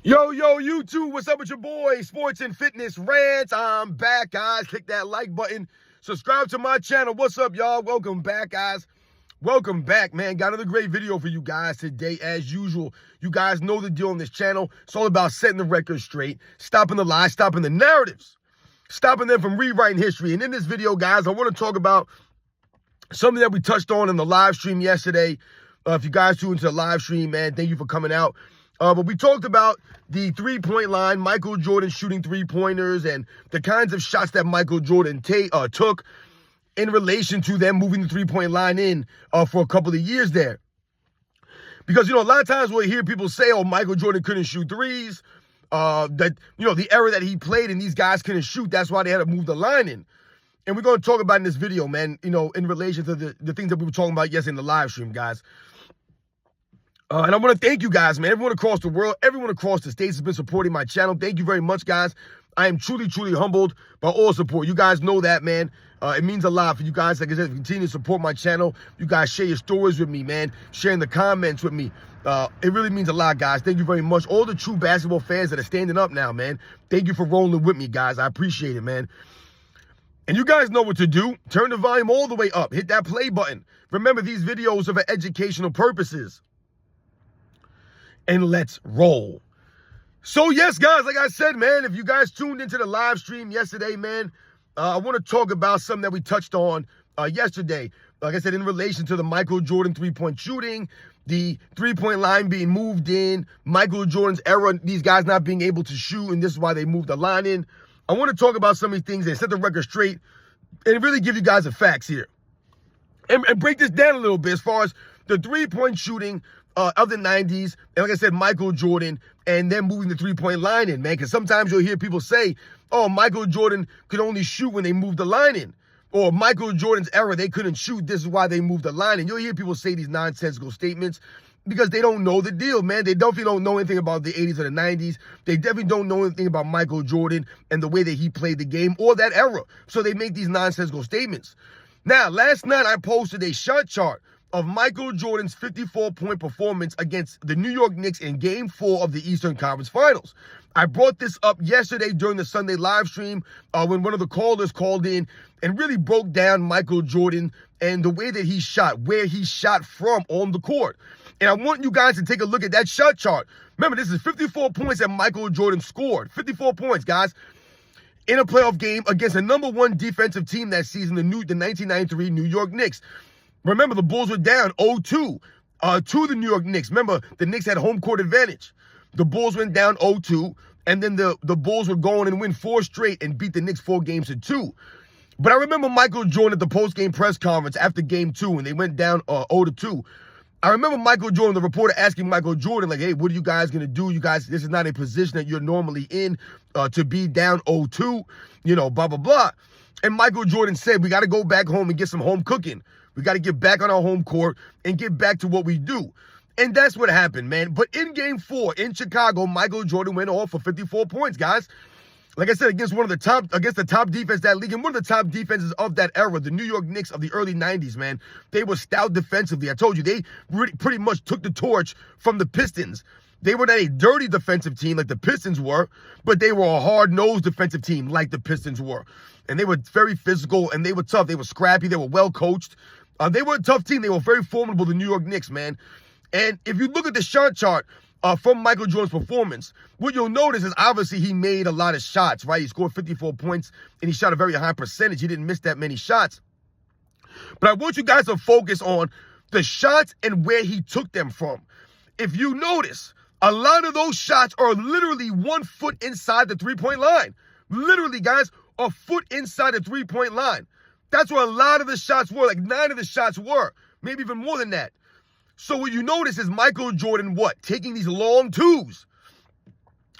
Yo, YouTube, what's up with your boy, Sports and Fitness Rants? I'm back, guys. Click that like button. Subscribe to my channel. What's up, y'all? Welcome back, guys. Welcome back, man. Got another great video for you guys today, as usual. You guys know the deal on this channel. It's all about setting the record straight, stopping the lies, stopping the narratives, stopping them from rewriting history. And in this video, guys, I want to talk about something that we touched on in the live stream yesterday. If you guys tuned into the live stream, man, thank you for coming out. But we talked about the three-point line, Michael Jordan shooting three-pointers, and the kinds of shots that Michael Jordan took in relation to them moving the three-point line in for a couple of years there. Because, a lot of times we'll hear people say, oh, Michael Jordan couldn't shoot threes, that, the era that he played and these guys couldn't shoot, that's why they had to move the line in. And we're going to talk about in this video, man, in relation to the things that we were talking about yesterday in the live stream, guys. And I want to thank you guys, man. Everyone across the world, everyone across the states has been supporting my channel. Thank you very much, guys. I am truly, truly humbled by all support. You guys know that, man. It means a lot for you guys. Like I said, continue to support my channel. You guys share your stories with me, man. Sharing the comments with me. It really means a lot, guys. Thank you very much. All the true basketball fans that are standing up now, man. Thank you for rolling with me, guys. I appreciate it, man. And you guys know what to do. Turn the volume all the way up. Hit that play button. Remember, these videos are for educational purposes. And let's roll. So, yes, guys, like I said, man, if you guys tuned into the live stream yesterday, man, I want to talk about something that we touched on yesterday. Like I said, in relation to the Michael Jordan three-point shooting, the three-point line being moved in, Michael Jordan's era, these guys not being able to shoot, and this is why they moved the line in. I want to talk about some of these things and set the record straight and really give you guys the facts here. And break this down a little bit as far as the three-point shooting of the 90s, and like I said, Michael Jordan, and then moving the three-point line in, man, because sometimes you'll hear people say, oh, Michael Jordan could only shoot when they moved the line in, or Michael Jordan's era, they couldn't shoot, this is why they moved the line in. You'll hear people say these nonsensical statements because they don't know the deal, man. They definitely don't know anything about the 80s or the 90s. They definitely don't know anything about Michael Jordan and the way that he played the game or that era, so they make these nonsensical statements. Now, last night I posted a shot chart of Michael Jordan's 54-point performance against the New York Knicks in Game 4 of the Eastern Conference Finals. I brought this up yesterday during the Sunday live stream when one of the callers called in and really broke down Michael Jordan and the way that he shot, where he shot from on the court. And I want you guys to take a look at that shot chart. Remember, this is 54 points that Michael Jordan scored. 54 points, guys, in a playoff game against the #1 defensive team that season, the 1993 New York Knicks. Remember, the Bulls were down 0-2 to the New York Knicks. Remember, the Knicks had home court advantage. The Bulls went down 0-2, and then the Bulls would go on and win 4 straight and beat the Knicks 4-2. But I remember Michael Jordan at the post-game press conference after Game 2, when they went down 0-2. I remember Michael Jordan, the reporter, asking Michael Jordan, like, hey, what are you guys going to do? You guys, this is not a position that you're normally in to be down 0-2, blah, blah, blah. And Michael Jordan said, we got to go back home and get some home cooking. We got to get back on our home court and get back to what we do. And that's what happened, man. But in Game 4 in Chicago, Michael Jordan went off for 54 points, guys. Like I said, against the top defense that league, and one of the top defenses of that era, the New York Knicks of the early 90s, man. They were stout defensively. I told you, they pretty much took the torch from the Pistons. They were not a dirty defensive team like the Pistons were, but they were a hard-nosed defensive team like the Pistons were. And they were very physical, and they were tough. They were scrappy. They were well-coached. They were a tough team. They were very formidable, the New York Knicks, man. And if you look at the shot chart from Michael Jordan's performance, what you'll notice is obviously he made a lot of shots, right? He scored 54 points, and he shot a very high percentage. He didn't miss that many shots. But I want you guys to focus on the shots and where he took them from. If you notice, a lot of those shots are literally 1 foot inside the three-point line. Literally, guys, a foot inside the three-point line. That's where a lot of the shots were, like 9 of the shots were, maybe even more than that. So what you notice is Michael Jordan, taking these long twos.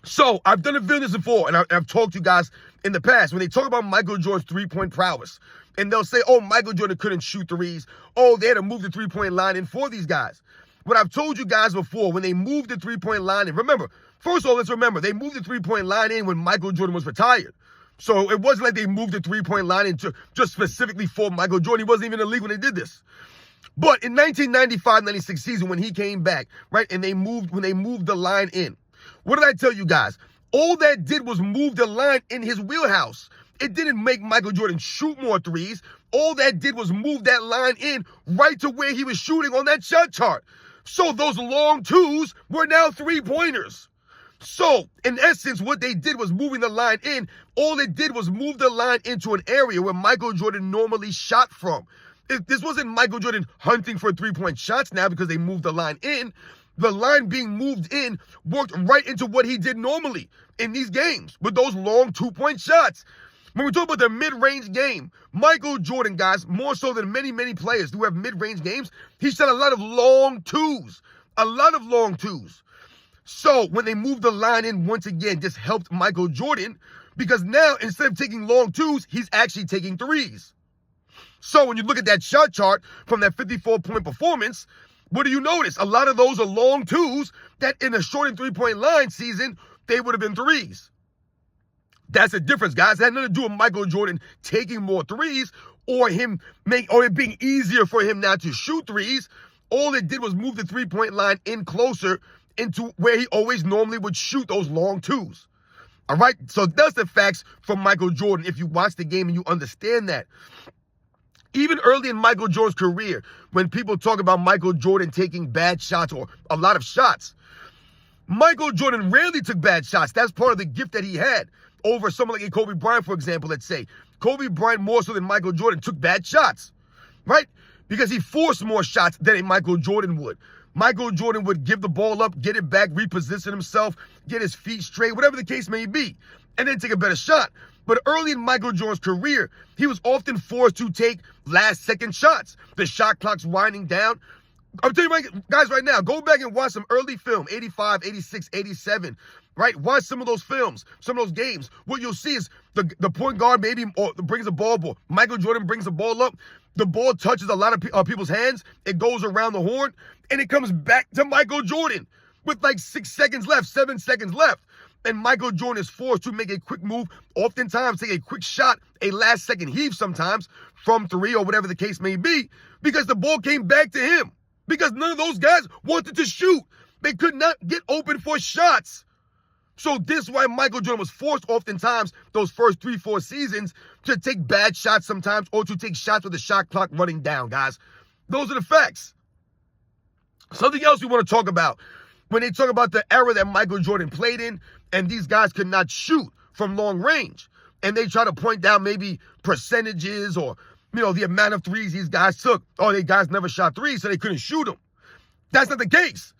So I've done a video before, and I've talked to you guys in the past, when they talk about Michael Jordan's three-point prowess, and they'll say, oh, Michael Jordan couldn't shoot threes. Oh, they had to move the three-point line in for these guys. What I've told you guys before, when they moved the three-point line in, remember, first of all, let's remember, they moved the three-point line in when Michael Jordan was retired. So it wasn't like they moved the three-point line in just specifically for Michael Jordan. He wasn't even in the league when they did this. But in 1995-96 season, when he came back, right, and when they moved the line in, What did I tell you guys? All that did was move the line in his wheelhouse. It didn't make Michael Jordan shoot more threes. All that did was move that line in right to where he was shooting on that shot chart. So those long twos were now three-pointers. So, in essence, what they did was moving the line in. All it did was move the line into an area where Michael Jordan normally shot from. This wasn't Michael Jordan hunting for three-point shots now because they moved the line in. The line being moved in worked right into what he did normally in these games with those long two-point shots. When we talk about the mid-range game, Michael Jordan, guys, more so than many, many players who have mid-range games, he shot a lot of long twos. A lot of long twos. So when they moved the line in once again, this helped Michael Jordan because now instead of taking long twos, he's actually taking threes. So when you look at that shot chart from that 54-point performance, what do you notice? A lot of those are long twos that in a shortened three-point line season, they would have been threes. That's the difference, guys. It had nothing to do with Michael Jordan taking more threes or it being easier for him now to shoot threes. All it did was move the three-point line in closer into where he always normally would shoot those long twos. All right? So that's the facts from Michael Jordan if you watch the game and you understand that. Even early in Michael Jordan's career, when people talk about Michael Jordan taking bad shots or a lot of shots, Michael Jordan rarely took bad shots. That's part of the gift that he had over someone like Kobe Bryant, for example, let's say. Kobe Bryant, more so than Michael Jordan, took bad shots, right? Because he forced more shots than a Michael Jordan would. Michael Jordan would give the ball up, get it back, reposition himself, get his feet straight, whatever the case may be, and then take a better shot. But early in Michael Jordan's career, he was often forced to take last-second shots. The shot clock's winding down. I'm telling you, guys, right now, go back and watch some early film, 85, 86, 87, right? Watch some of those films, some of those games. What you'll see is the point guard maybe brings a ball, but Michael Jordan brings the ball up. The ball touches a lot of people's hands. It goes around the horn, and it comes back to Michael Jordan with like 6 seconds left, 7 seconds left. And Michael Jordan is forced to make a quick move, oftentimes take a quick shot, a last-second heave sometimes from three or whatever the case may be, because the ball came back to him. Because none of those guys wanted to shoot. They could not get open for shots. So this is why Michael Jordan was forced oftentimes those first 3-4 seasons to take bad shots sometimes or to take shots with the shot clock running down, guys. Those are the facts. Something else we want to talk about when they talk about the era that Michael Jordan played in and these guys could not shoot from long range. And they try to point down maybe percentages or the amount of threes these guys took. Oh, they guys never shot threes, so they couldn't shoot them. That's not the case.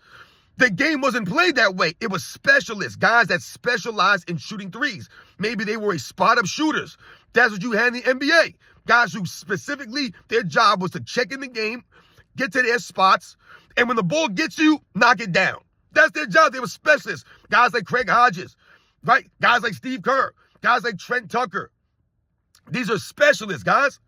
The game wasn't played that way. It was specialists, guys that specialized in shooting threes. Maybe they were a spot-up shooters. That's what you had in the NBA. Guys who specifically, their job was to check in the game, get to their spots, and when the ball gets you, knock it down. That's their job. They were specialists. Guys like Craig Hodges, right? Guys like Steve Kerr, guys like Trent Tucker. These are specialists, guys.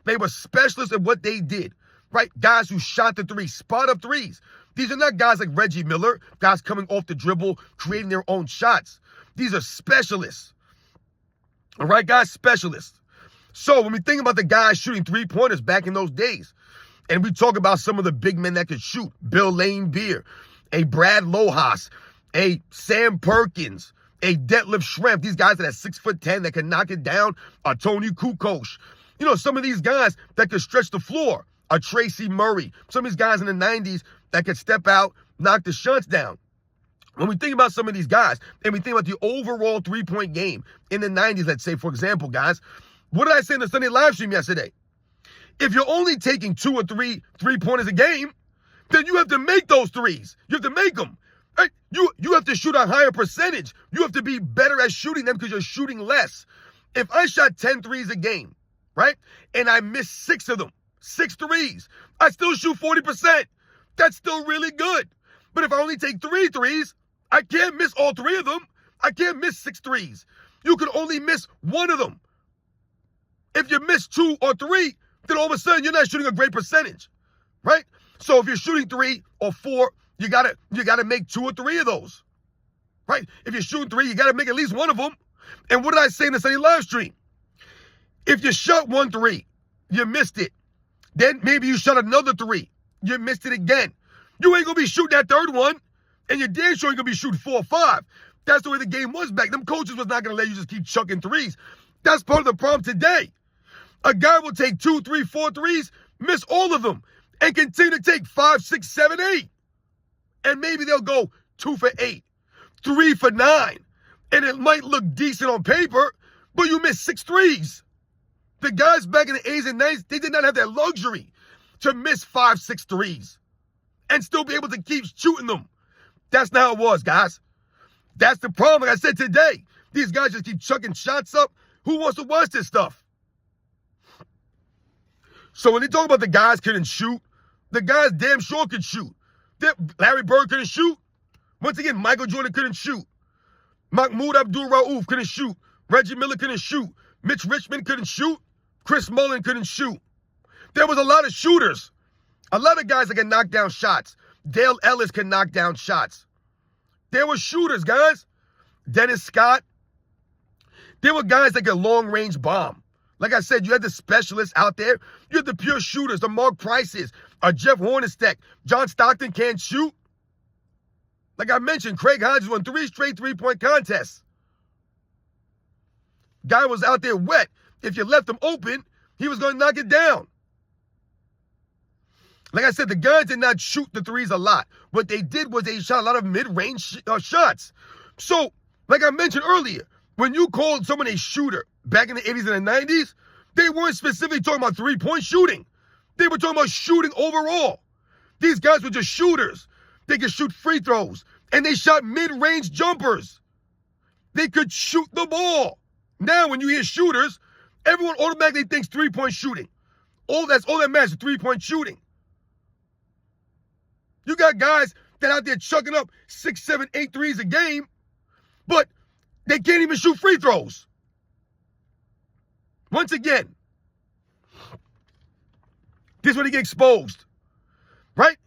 They were specialists in what they did, right? Guys who shot the three, spot up threes. These are not guys like Reggie Miller, guys coming off the dribble, creating their own shots. These are specialists. All right, guys, specialists. So when we think about the guys shooting three-pointers back in those days, and we talk about some of the big men that could shoot, Bill Laimbeer, a Brad Lohaus, a Sam Perkins, a Detlef Schrempf, these guys that are 6'10" that can knock it down, a Tony Kukoc. Some of these guys that could stretch the floor, a Tracy Murray, some of these guys in the 90s that could step out, knock the shots down. When we think about some of these guys, and we think about the overall three-point game in the 90s, let's say, for example, guys, what did I say in the Sunday live stream yesterday? If you're only taking 2 or 3 three-pointers a game, then you have to make those threes. You have to make them. Right? You have to shoot a higher percentage. You have to be better at shooting them because you're shooting less. If I shot 10 threes a game, right, and I missed 6 of them, 6 threes, I still shoot 40%. That's still really good. But if I only take 3 threes, I can't miss all 3 of them. I can't miss 6 threes. You can only miss 1 of them. If you miss 2 or 3, then all of a sudden you're not shooting a great percentage, right? So if you're shooting 3 or 4, you gotta make 2 or 3 of those, right? If you're shooting 3, you gotta make at least 1 of them. And what did I say in the Sunday live stream? If you shot 1 3, you missed it. Then maybe you shot another 3, you missed it again. You ain't gonna be shooting that 3rd one, and you're damn sure you're gonna be shooting 4 or 5. That's the way the game was back. Them coaches was not going to let you just keep chucking threes. That's part of the problem today. A guy will take 2, 3, 4 threes, miss all of them, and continue to take 5, 6, 7, 8. And maybe they'll go 2 for 8, 3 for 9. And it might look decent on paper, but you missed 6 threes. The guys back in the 80s and 90s, they did not have that luxury to miss 5, 6 threes and still be able to keep shooting them. That's not how it was, guys. That's the problem. Like I said today, these guys just keep chucking shots up. Who wants to watch this stuff? So when they talk about the guys couldn't shoot, the guys damn sure could shoot. Larry Bird couldn't shoot. Once again, Michael Jordan couldn't shoot. Mahmoud Abdul-Rauf couldn't shoot. Reggie Miller couldn't shoot. Mitch Richmond couldn't shoot. Chris Mullin couldn't shoot. There was a lot of shooters. A lot of guys that can knock down shots. Dale Ellis can knock down shots. There were shooters, guys. Dennis Scott. There were guys that could long-range bomb. Like I said, you had the specialists out there. You had the pure shooters, the Mark Prices, Jeff Hornacek. John Stockton can't shoot. Like I mentioned, Craig Hodges won 3 straight three-point contests. Guy was out there wet. If you left him open, he was going to knock it down. Like I said, the guys did not shoot the threes a lot. What they did was they shot a lot of mid-range shots. So, like I mentioned earlier, when you called someone a shooter back in the 80s and the 90s, they weren't specifically talking about three-point shooting. They were talking about shooting overall. These guys were just shooters. They could shoot free throws, and they shot mid-range jumpers. They could shoot the ball. Now, when you hear shooters, everyone automatically thinks three-point shooting. All that matters is three-point shooting. You got guys that out there chucking up 6, 7, 8 threes a game, but they can't even shoot free throws. Once again, this is when they get exposed, right?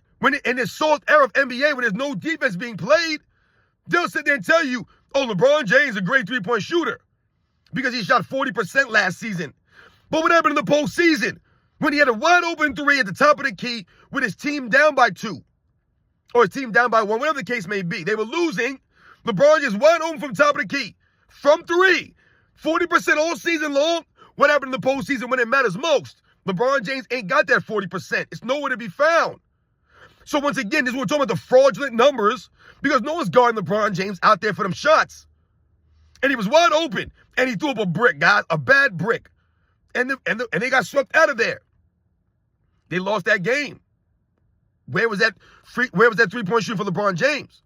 In this soft era of NBA, when there's no defense being played, they'll sit there and tell you, oh, LeBron James is a great three-point shooter because he shot 40% last season. But what happened in the postseason? When he had a wide-open 3 at the top of the key with his team down by 2 or his team down by 1, whatever the case may be. They were losing. LeBron just wide open from top of the key. From 3. 40% all season long. What happened in the postseason when it matters most? LeBron James ain't got that 40%. It's nowhere to be found. So once again, this is what we're talking about, the fraudulent numbers, because no one's guarding LeBron James out there for them shots. And he was wide open, and he threw up a brick, guys, a bad brick. And they got swept out of there. They lost that game. Where was that three-point shooting for LeBron James?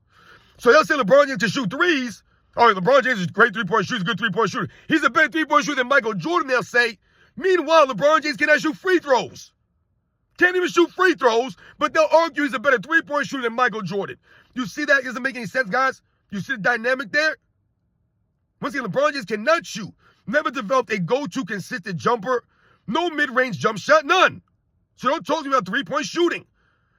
So they'll say LeBron James to shoot threes. All right, LeBron James is a great three-point shooter, he's a good three-point shooter. He's a better three-point shooter than Michael Jordan, they'll say. Meanwhile, LeBron James cannot shoot free throws. Can't even shoot free throws, but they'll argue he's a better three-point shooter than Michael Jordan. You see that? It doesn't make any sense, guys? You see the dynamic there? Once again, LeBron James cannot shoot. Never developed a go-to consistent jumper. No mid-range jump shot, none. So don't talk to me about three-point shooting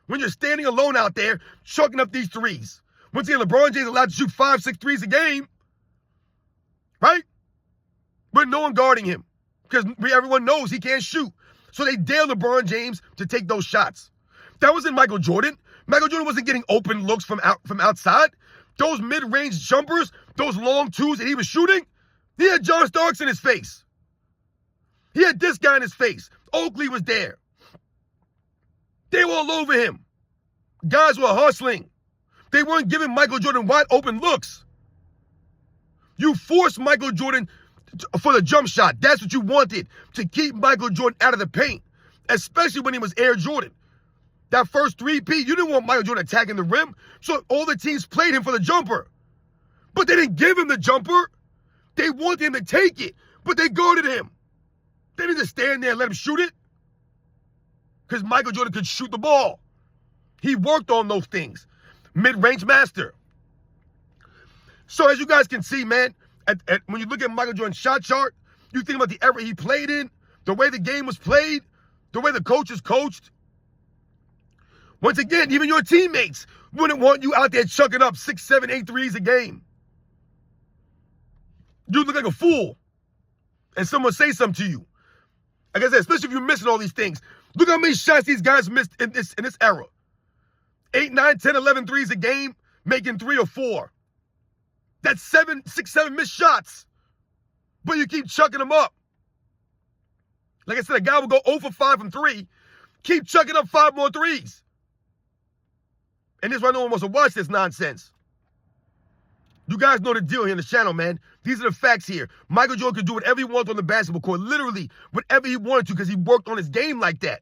when you're standing alone out there chucking up these threes. Once again, LeBron James is allowed to shoot 5, 6 threes a game, right? But no one guarding him because everyone knows he can't shoot. So they dare LeBron James to take those shots. That wasn't Michael Jordan. Michael Jordan wasn't getting open looks from outside. Those mid-range jumpers, those long twos that he was shooting, he had John Starks in his face. He had this guy in his face. Oakley was there. They were all over him. Guys were hustling. They weren't giving Michael Jordan wide open looks. You forced Michael Jordan for the jump shot. That's what you wanted, to keep Michael Jordan out of the paint, especially when he was Air Jordan. That first 3-peat, you didn't want Michael Jordan attacking the rim, so all the teams played him for the jumper. But they didn't give him the jumper. They wanted him to take it, but they guarded him. They didn't just stand there and let him shoot it because Michael Jordan could shoot the ball. He worked on those things. Mid-range master. So as you guys can see, man, when you look at Michael Jordan's shot chart, you think about the era he played in, the way the game was played, the way the coaches coached. Once again, even your teammates wouldn't want you out there chucking up 6, 7, 8 threes a game. You look like a fool. And someone say something to you. Like I said, especially if you're missing all these things. Look how many shots these guys missed in this era. 8, 9, 10, 11 threes a game, making 3 or 4. That's 6, 7 missed shots. But you keep chucking them up. Like I said, a guy will go 0 for 5 from 3. Keep chucking up 5 more threes. And this is why no one wants to watch this nonsense. You guys know the deal here in the channel, man. These are the facts here. Michael Jordan could do whatever he wanted on the basketball court. Literally, whatever he wanted to, because he worked on his game like that.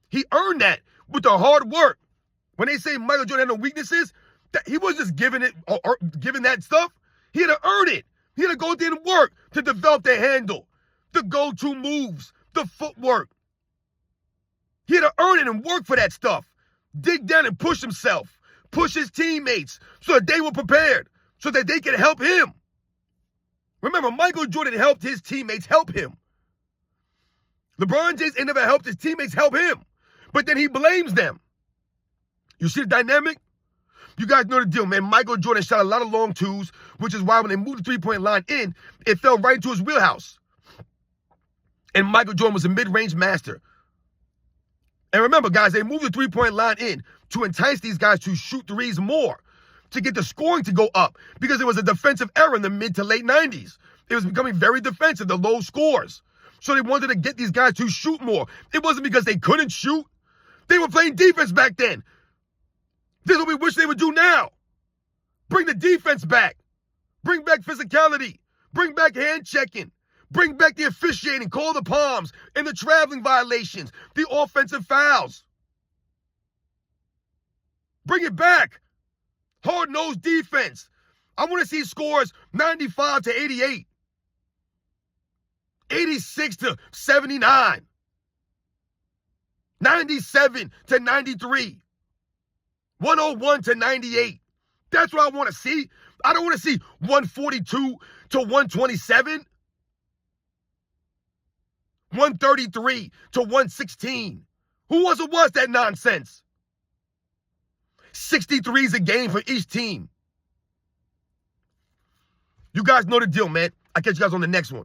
He earned that with the hard work. When they say Michael Jordan had no weaknesses, he wasn't just giving it or giving that stuff. He had to earn it. He had to go there and work to develop the handle, the go-to moves, the footwork. He had to earn it and work for that stuff. Dig down and push himself. Push his teammates so that they were prepared, so that they could help him. Remember, Michael Jordan helped his teammates help him. LeBron James ain't never helped his teammates help him. But then he blames them. You see the dynamic? You guys know the deal, man. Michael Jordan shot a lot of long twos, which is why when they moved the three-point line in, it fell right into his wheelhouse. And Michael Jordan was a mid-range master. And remember, guys, they moved the three-point line in to entice these guys to shoot threes more, to get the scoring to go up, because there was a defensive era in the mid to late 90s. It was becoming very defensive, the low scores. So they wanted to get these guys to shoot more. It wasn't because they couldn't shoot. They were playing defense back then. This is what we wish they would do now. Bring the defense back. Bring back physicality. Bring back hand checking. Bring back the officiating, call the palms, and the traveling violations, the offensive fouls. Bring it back. Hard-nosed defense. I want to see scores 95 to 88. 86 to 79. 97 to 93. 101 to 98. That's what I want to see. I don't want to see 142 to 127. 133 to 116. Who wants to watch that nonsense? 63s a game for each team. You guys know the deal, man. I'll catch you guys on the next one.